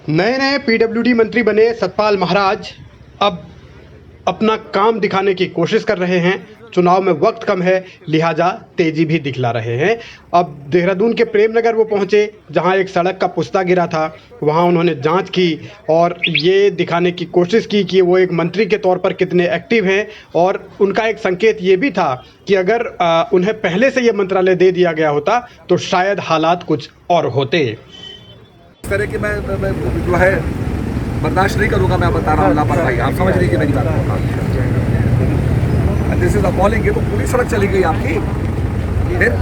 नए नए पीडब्ल्यूडी मंत्री बने सतपाल महाराज अब अपना काम दिखाने की कोशिश कर रहे हैं। चुनाव में वक्त कम है, लिहाजा तेजी भी दिखला रहे हैं। अब देहरादून के प्रेमनगर वो पहुंचे, जहां एक सड़क का पुस्ता गिरा था। वहां उन्होंने जांच की और ये दिखाने की कोशिश की कि वो एक मंत्री के तौर पर कितने एक्टिव हैं। और उनका एक संकेत ये भी था कि अगर उन्हें पहले से ये मंत्रालय दे दिया गया होता तो शायद हालात कुछ और होते। इस तरह की मैं जो है बर्दाश्त नहीं करूंगा। मैं बता रहा हूँ लापरवाही, आप समझ लीजिए मेरी बात। This is appalling. ये तो पूरी सड़क चली गई आपकी। फिर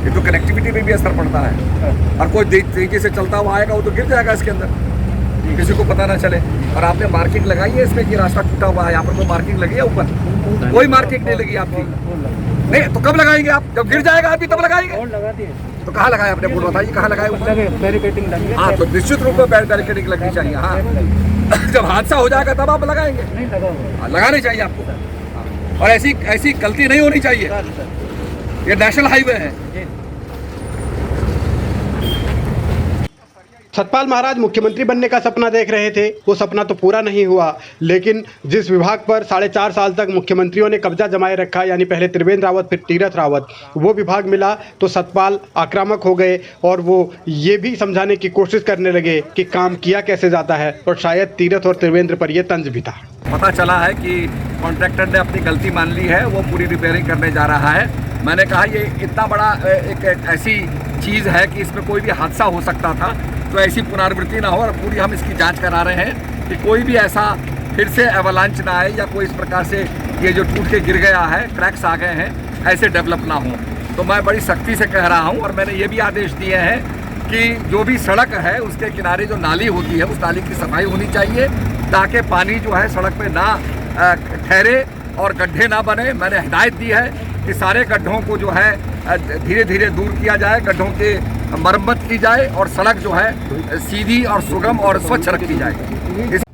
ये तो कनेक्टिविटी में भी असर पड़ता है। और कोई तेजी से चलता हुआ आएगा वो तो गिर जाएगा इसके अंदर, किसी को पता ना चले। और आपने मार्किंग लगाई है इसमें कि रास्ता टूटा हुआ है, यहाँ पर कोई मार्किंग लगी है? ऊपर कोई मार्किंग नहीं लगी आपकी। नहीं तो कब लगाएंगे आप? जब गिर जाएगा आदमी तब लगाएंगे। तो कहाँ लगाया आपने? बोर्ड बताइए कहाँ लगाए? बैरिकेडिंग लगी है। हाँ तो निश्चित रूप में बैरिकेडिंग लगनी चाहिए। हाँ जब हादसा हो जाएगा तब आप लगाएंगे। नहीं लगा, लगानी चाहिए आपको। और ऐसी गलती नहीं होनी चाहिए। ये नेशनल हाईवे है। सतपाल महाराज मुख्यमंत्री बनने का सपना देख रहे थे। वो सपना तो पूरा नहीं हुआ, लेकिन जिस विभाग पर 4.5 साल तक मुख्यमंत्रियों ने कब्जा जमाए रखा, यानी पहले त्रिवेंद्र रावत फिर तीरथ रावत, वो विभाग मिला तो सतपाल आक्रामक हो गए और वो ये भी समझाने की कोशिश करने लगे कि काम किया कैसे जाता है। और शायद तीरथ और त्रिवेंद्र पर यह तंज भी था। पता चला है कि कॉन्ट्रैक्टर ने अपनी गलती मान ली है, वो पूरी रिपेयरिंग करने जा रहा है। मैंने कहा ये इतना बड़ा एक ऐसी चीज़ है कि इसमें कोई भी हादसा हो सकता था, तो ऐसी पुनरावृत्ति ना हो। और पूरी हम इसकी जांच करा रहे हैं कि कोई भी ऐसा फिर से एवलांच ना आए या कोई इस प्रकार से ये जो टूट के गिर गया है, क्रैक्स आ गए हैं, ऐसे डेवलप ना हो। तो मैं बड़ी सख्ती से कह रहा हूँ। और मैंने ये भी आदेश दिए हैं कि जो भी सड़क है उसके किनारे जो नाली होती है उस नाली की सफाई होनी चाहिए, ताकि पानी जो है सड़क पे ना ठहरे और गड्ढे ना बने। मैंने हिदायत दी है कि सारे गड्ढों को जो है धीरे धीरे दूर किया जाए, गड्ढों की मरम्मत की जाए और सड़क जो है सीधी और सुगम और स्वच्छ रखी जाए।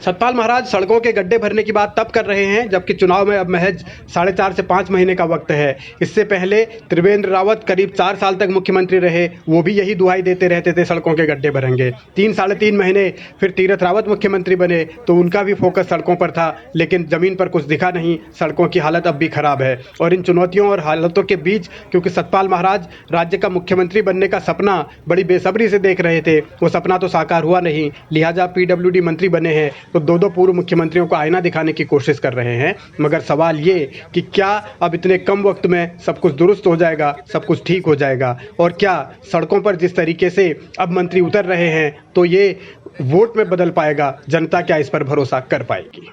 सतपाल महाराज सड़कों के गड्ढे भरने की बात तब कर रहे हैं जबकि चुनाव में अब महज 4.5 से 5 महीने का वक्त है। इससे पहले त्रिवेंद्र रावत करीब 4 साल तक मुख्यमंत्री रहे, वो भी यही दुहाई देते रहते थे सड़कों के गड्ढे भरेंगे। 3-3.5 महीने फिर तीरथ रावत मुख्यमंत्री बने तो उनका भी फोकस सड़कों पर था, लेकिन ज़मीन पर कुछ दिखा नहीं। सड़कों की हालत अब भी खराब है। और इन चुनौतियों और हालातों के बीच, क्योंकि सतपाल महाराज राज्य का मुख्यमंत्री बनने का सपना बड़ी बेसब्री से देख रहे थे, वो सपना तो साकार हुआ नहीं, लिहाजा पीडब्ल्यूडी मंत्री बने हैं तो दो पूर्व मुख्यमंत्रियों को आईना दिखाने की कोशिश कर रहे हैं। मगर सवाल ये कि क्या अब इतने कम वक्त में सब कुछ दुरुस्त हो जाएगा, सब कुछ ठीक हो जाएगा? और क्या सड़कों पर जिस तरीके से अब मंत्री उतर रहे हैं तो ये वोट में बदल पाएगा? जनता क्या इस पर भरोसा कर पाएगी?